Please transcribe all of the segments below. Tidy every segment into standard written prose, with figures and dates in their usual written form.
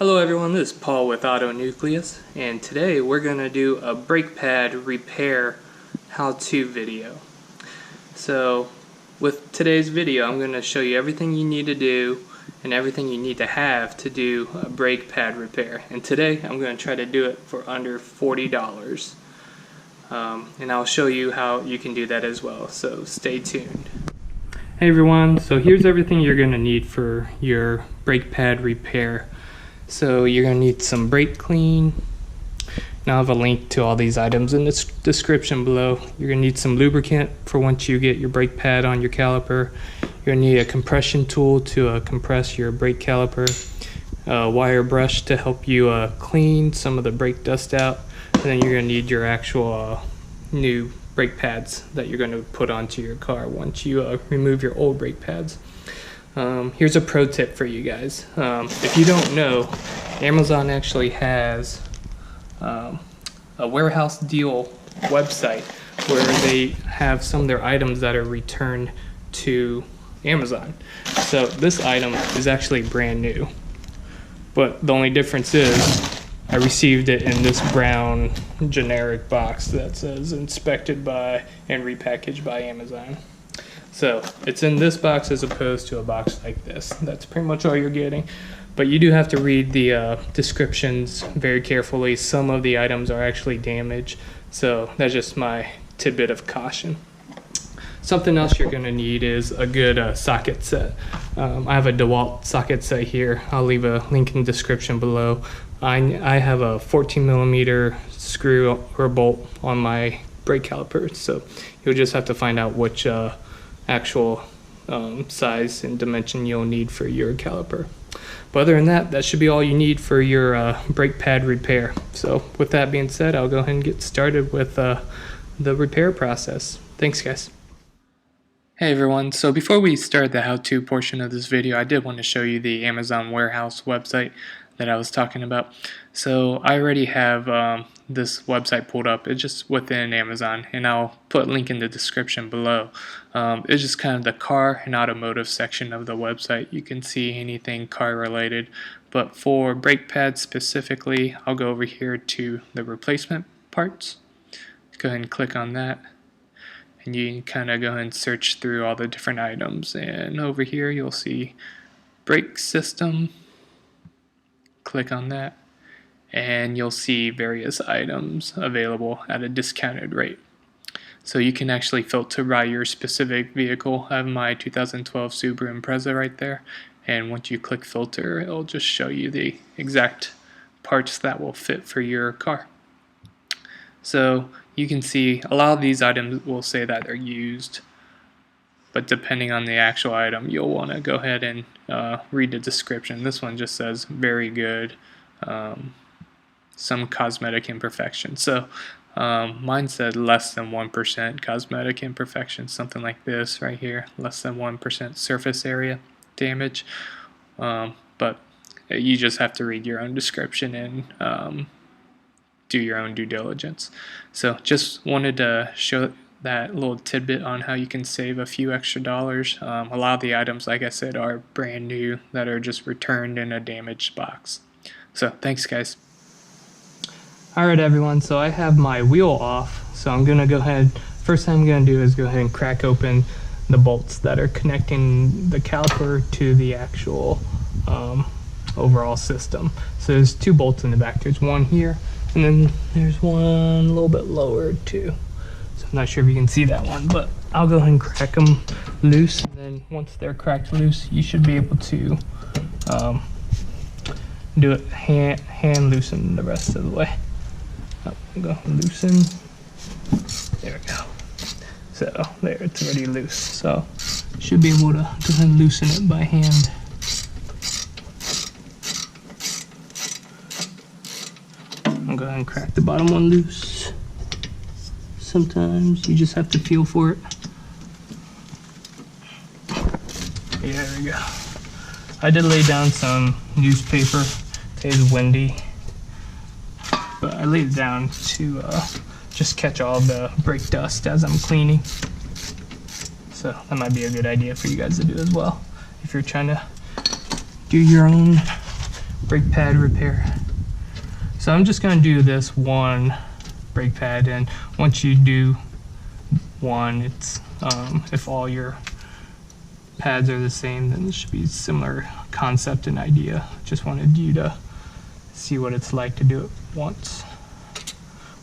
Hello everyone, this is Paul with Auto Nucleus, and today we're going to do a brake pad repair how-to video. So with today's video I'm going to show you everything you need to do and everything you need to have to do a brake pad repair. And today I'm going to try to do it for under $40. And I'll show you how you can do that as well, so stay tuned. Hey everyone, so here's everything you're going to need for your brake pad repair. So you're going to need some brake clean. Now I have a link to all these items in the description below. You're going to need some lubricant for once you get your brake pad on your caliper. You're going to need a compression tool to compress your brake caliper, a wire brush to help you clean some of the brake dust out, and then you're going to need your actual new brake pads that you're going to put onto your car once you remove your old brake pads. Here's a pro tip for you guys. If you don't know, Amazon actually has a warehouse deal website where they have some of their items that are returned to Amazon. So this item is actually brand new, but the only difference is I received it in this brown generic box that says inspected by and repackaged by Amazon. So it's in this box as opposed to a box like this. That's pretty much all you're getting. But you do have to read the descriptions very carefully. Some of the items are actually damaged. So that's just my tidbit of caution. Something else you're going to need is a good socket set. I have a DEWALT socket set here. I'll leave a link in the description below. I have a 14mm screw or bolt on my brake caliper. So you'll just have to find out which actual size and dimension you'll need for your caliper. But other than that, that should be all you need for your brake pad repair. So with that being said, I'll go ahead and get started with the repair process. Thanks guys. Hey everyone, so before we start the how-to portion of this video, I did want to show you the Amazon warehouse website that I was talking about. So I already have this website pulled up. It's just within Amazon, and I'll put a link in the description below. It's just kind of the car and automotive section of the website. You can see anything car related, but for brake pads specifically, I'll go over here to the replacement parts. Go ahead and click on that, and you can kind of go ahead and search through all the different items, and over here you'll see brake system. Click on that, and you'll see various items available at a discounted rate. So you can actually filter by your specific vehicle. I have my 2012 Subaru Impreza right there, and once you click filter, it'll just show you the exact parts that will fit for your car. So you can see a lot of these items will say that they're used, but depending on the actual item, you'll want to go ahead and read the description. This one just says very good, some cosmetic imperfections. So mine said less than 1% cosmetic imperfections, something like this right here, less than 1% surface area damage. But you just have to read your own description and do your own due diligence. So just wanted to show that little tidbit on how you can save a few extra dollars. A lot of the items, like I said, are brand new that are just returned in a damaged box. So thanks guys. Alright everyone, so I have my wheel off, so I'm gonna go ahead, first thing I'm gonna do is go ahead and crack open the bolts that are connecting the caliper to the actual overall system. So there's two bolts in the back. There's one here, and then there's one a little bit lower too. I'm not sure if you can see that one, but I'll go ahead and crack them loose. And then once they're cracked loose, you should be able to do it hand loosen the rest of the way. Go loosen. There we go. So there, it's already loose. So should be able to go ahead and loosen it by hand. I'll go ahead and crack the bottom one loose. Sometimes you just have to feel for it. Yeah, there we go. I did lay down some newspaper. Today's windy, but I laid it down to just catch all the brake dust as I'm cleaning. So that might be a good idea for you guys to do as well if you're trying to do your own brake pad repair. So I'm just going to do this one brake pad, and once you do one, it's if all your pads are the same, then it should be similar concept and idea. Just wanted you to see what it's like to do it once.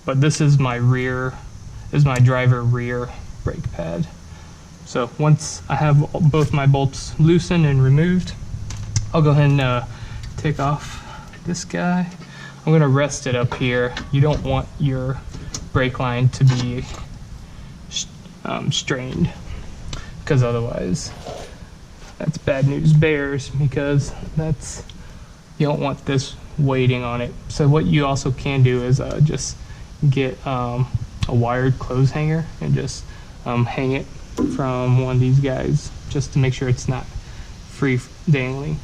But this is my driver rear brake pad. So once I have both my bolts loosened and removed, I'll go ahead and take off this guy. I'm going to rest it up here. You don't want your brake line to be strained, because otherwise that's bad news bears, because you don't want this weighting on it. So what you also can do is just get a wired clothes hanger and just hang it from one of these guys, just to make sure it's not free dangling.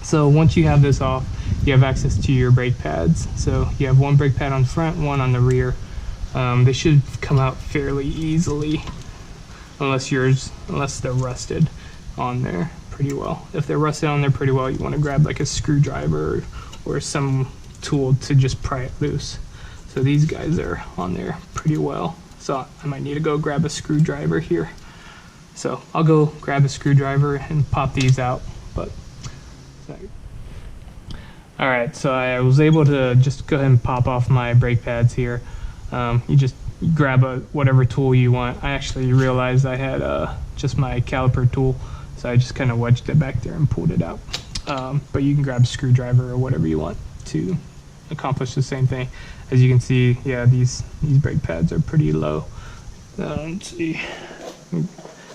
So once you have this off, you have access to your brake pads. So you have one brake pad on the front, one on the rear. They should come out fairly easily, unless they're rusted on there pretty well. If they're rusted on there pretty well, you want to grab like a screwdriver or some tool to just pry it loose. So these guys are on there pretty well. So I might need to go grab a screwdriver here. So I'll go grab a screwdriver and pop these out. Alright, so I was able to just go ahead and pop off my brake pads here. You just grab whatever tool you want. I actually realized I had just my caliper tool, so I just kind of wedged it back there and pulled it out. But you can grab a screwdriver or whatever you want to accomplish the same thing. As you can see, yeah, these brake pads are pretty low. Let's see.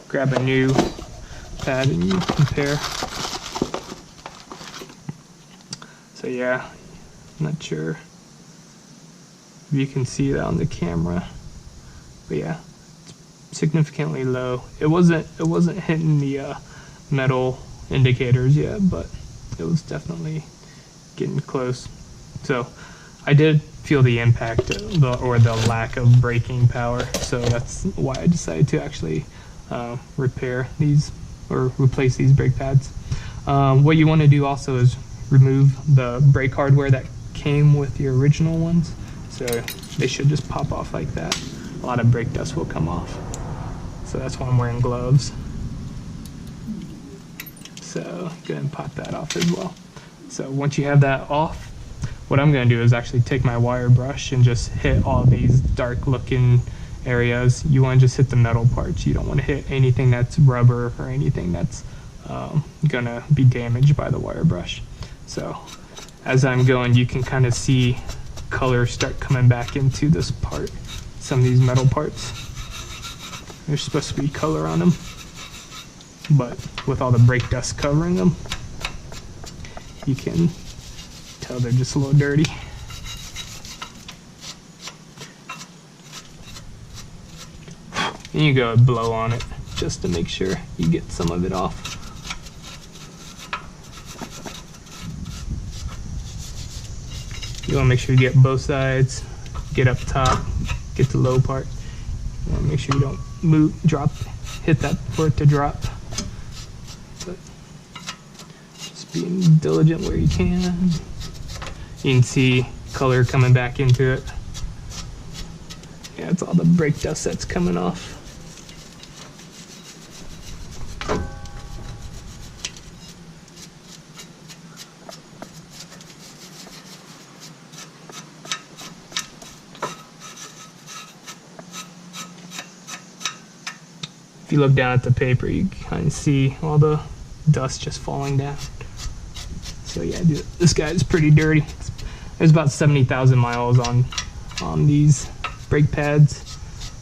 Grab a new pad and you compare. So yeah, I'm not sure if you can see that on the camera, but yeah, it's significantly low. It wasn't hitting the metal indicators yet, but it was definitely getting close. So I did feel the impact or the lack of braking power, so that's why I decided to actually repair these or replace these brake pads. What you want to do also is remove the brake hardware that came with your original ones, so they should just pop off like that. A lot of brake dust will come off, so that's why I'm wearing gloves. So go ahead and pop that off as well. So once you have that off, what I'm going to do is actually take my wire brush and just hit all these dark looking areas. You want to just hit the metal parts. You don't want to hit anything that's rubber or anything that's gonna be damaged by the wire brush. So as I'm going, you can kind of see color start coming back into this part. Some of these metal parts, there's supposed to be color on them, but with all the brake dust covering them, you can tell they're just a little dirty. And you go and blow on it just to make sure you get some of it off. You want to make sure you get both sides, get up top, get the low part. You want to make sure you don't hit that for it to drop. But just being diligent where you can. You can see color coming back into it. Yeah, it's all the brake dust that's coming off. If you look down at the paper, you can kind of see all the dust just falling down. So yeah, this guy is pretty dirty. There's about 70,000 miles on these brake pads,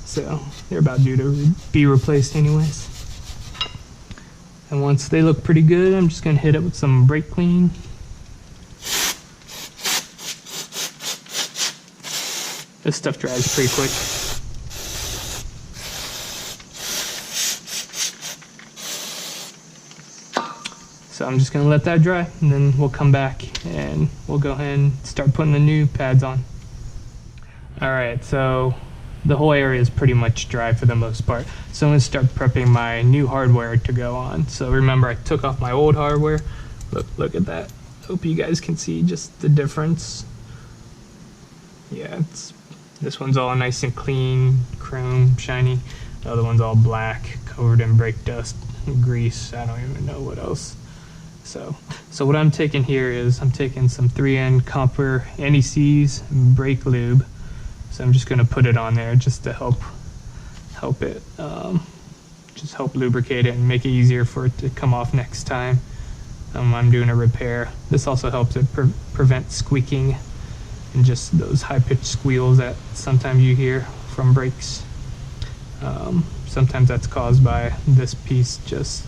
so they're about due to be replaced anyways. And once they look pretty good, I'm just going to hit it with some brake clean. This stuff dries pretty quick. So I'm just going to let that dry, and then we'll come back and we'll go ahead and start putting the new pads on. Alright, so the whole area is pretty much dry for the most part. So I'm going to start prepping my new hardware to go on. So remember, I took off my old hardware. Look at that. hope you guys can see just the difference. Yeah, this one's all nice and clean, chrome, shiny. The other one's all black, covered in brake dust, grease. I don't even know what else. So what I'm taking here is I'm taking some 3N copper NEC's brake lube. So I'm just going to put it on there just to help it, just help lubricate it and make it easier for it to come off next time I'm doing a repair. This also helps it prevent squeaking and just those high-pitched squeals that sometimes you hear from brakes. Sometimes that's caused by this piece just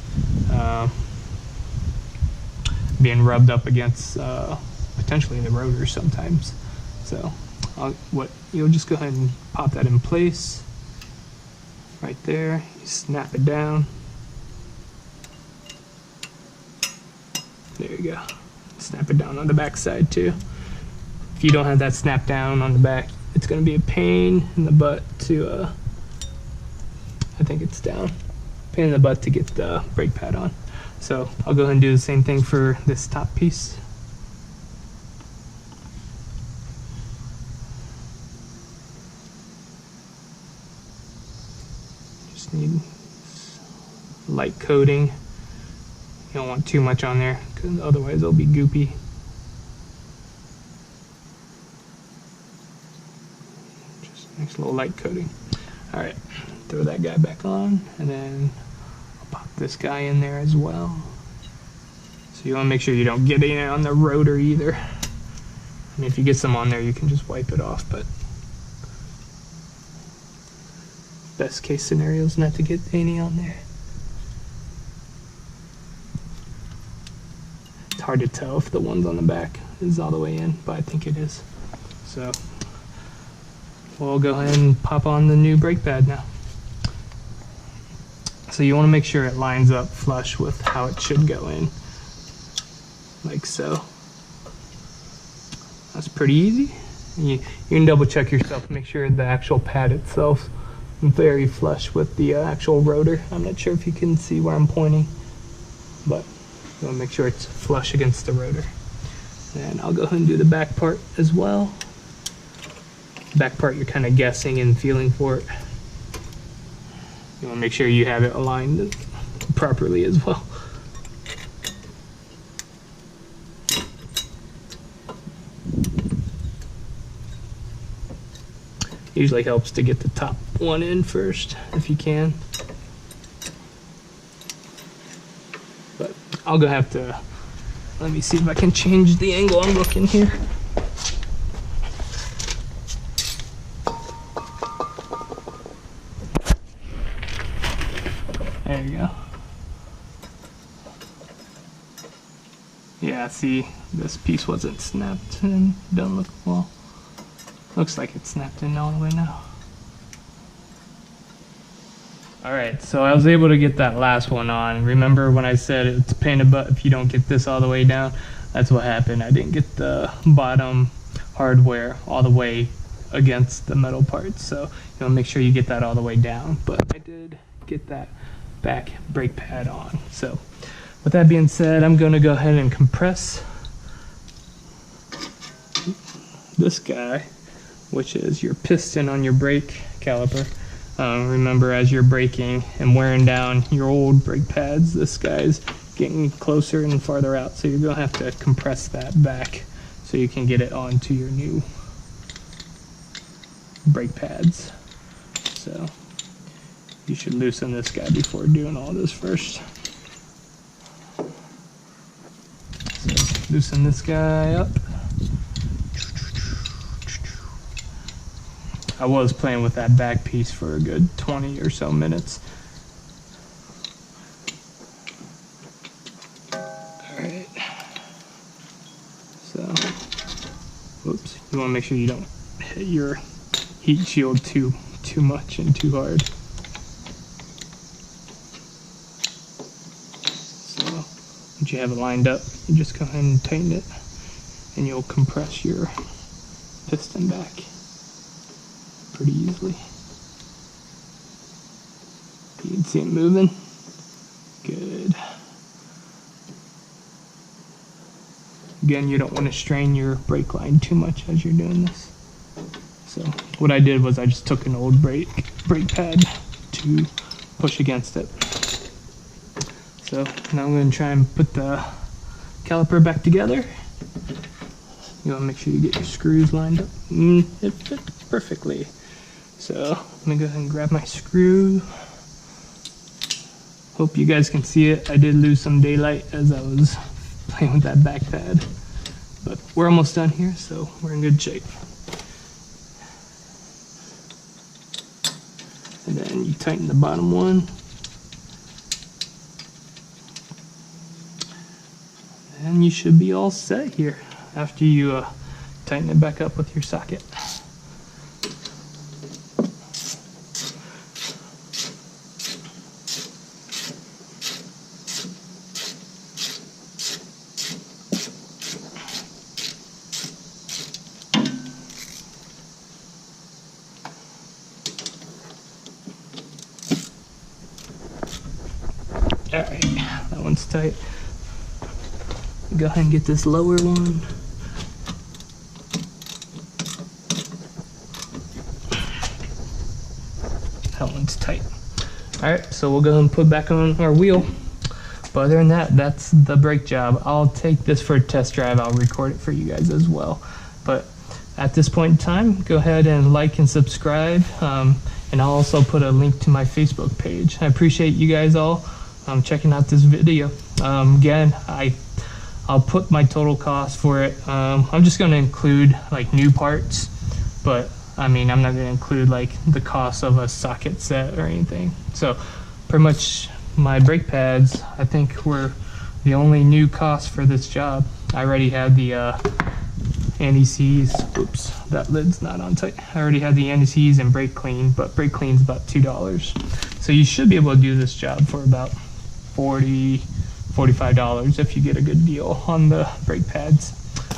being rubbed up against potentially the rotor sometimes. So you'll just go ahead and pop that in place right there. You snap it down. There you go. Snap it down on the back side too. If you don't have that snap down on the back, it's going to be a pain in the butt to I think it's down. Pain in the butt to get the brake pad on. So I'll go ahead and do the same thing for this top piece. Just need light coating. You don't want too much on there because otherwise it'll be goopy. Just a nice little light coating. Alright, throw that guy back on, and then I'll pop this guy in there as well. So you want to make sure you don't get any on the rotor either. I mean, if you get some on there, you can just wipe it off, but best case scenario is not to get any on there. It's hard to tell if the one's on the back is all the way in, but I think it is. So we'll go ahead and pop on the new brake pad now. So you want to make sure it lines up flush with how it should go in, like so. That's pretty easy. You can double check yourself, make sure the actual pad itself is very flush with the actual rotor. I'm not sure if you can see where I'm pointing, but you want to make sure it's flush against the rotor. And I'll go ahead and do the back part as well. Back part, you're kind of guessing and feeling for it. You want to make sure you have it aligned properly as well. Usually helps to get the top one in first if you can. But I'll go have to, let me see if I can change the angle I'm looking here. There you go. Yeah, see, this piece wasn't snapped and doesn't look well. Looks like it's snapped in all the way now. Alright, so I was able to get that last one on. Remember when I said it's a pain in the butt if you don't get this all the way down? That's what happened. I didn't get the bottom hardware all the way against the metal parts. So you want to make sure you get that all the way down. But I did get that back brake pad on. So with that being said, I'm going to go ahead and compress this guy, which is your piston on your brake caliper. Remember, as you're braking and wearing down your old brake pads, this guy's getting closer and farther out, so you're going to have to compress that back so you can get it onto your new brake pads. So you should loosen this guy before doing all this first. So loosen this guy up. I was playing with that back piece for a good 20 or so minutes. Alright. So, whoops. You want to make sure you don't hit your heat shield too much and too hard. So, once you have it lined up, you just go ahead and tighten it, and you'll compress your piston back pretty easily. You can see it moving. Good. Again, you don't want to strain your brake line too much as you're doing this. So what I did was I just took an old brake pad to push against it. So now I'm going to try and put the caliper back together. You want to make sure you get your screws lined up. It fits perfectly. So I'm going to go ahead and grab my screw. Hope you guys can see it. I did lose some daylight as I was playing with that back pad. But we're almost done here, so we're in good shape. And then you tighten the bottom one. And you should be all set here after you tighten it back up with your socket. Alright, that one's tight. Go ahead and get this lower one. That one's tight. Alright, so we'll go ahead and put back on our wheel. But other than that, that's the brake job. I'll take this for a test drive. I'll record it for you guys as well. But at this point in time, go ahead and like and subscribe. And I'll also put a link to my Facebook page. I appreciate you guys all checking out this video. Again, I'll put my total cost for it. I'm just going to include like new parts, but I mean, I'm not going to include like the cost of a socket set or anything. So pretty much my brake pads, I think, were the only new cost for this job. I already had the anti-seize. Oops, that lid's not on tight. I already had the anti-seize and brake clean, but brake clean's about $2. So you should be able to do this job for about $45 if you get a good deal on the brake pads.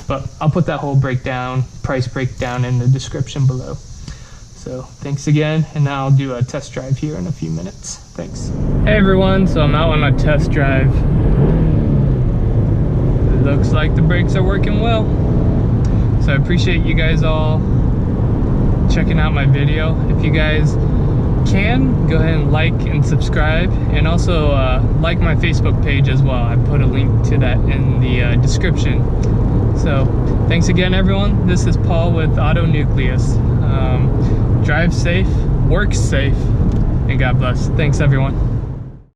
But I'll put that whole price breakdown in the description below. So thanks again, and now I'll do a test drive here in a few minutes. Thanks. Hey everyone, so I'm out on a test drive. It looks like the brakes are working well. So I appreciate you guys all checking out my video. If you guys can, go ahead and like and subscribe, and also like my Facebook page as well. I put a link to that in the description. So thanks again everyone. This is Paul with Auto Nucleus. Drive safe, work safe, and God bless. Thanks everyone.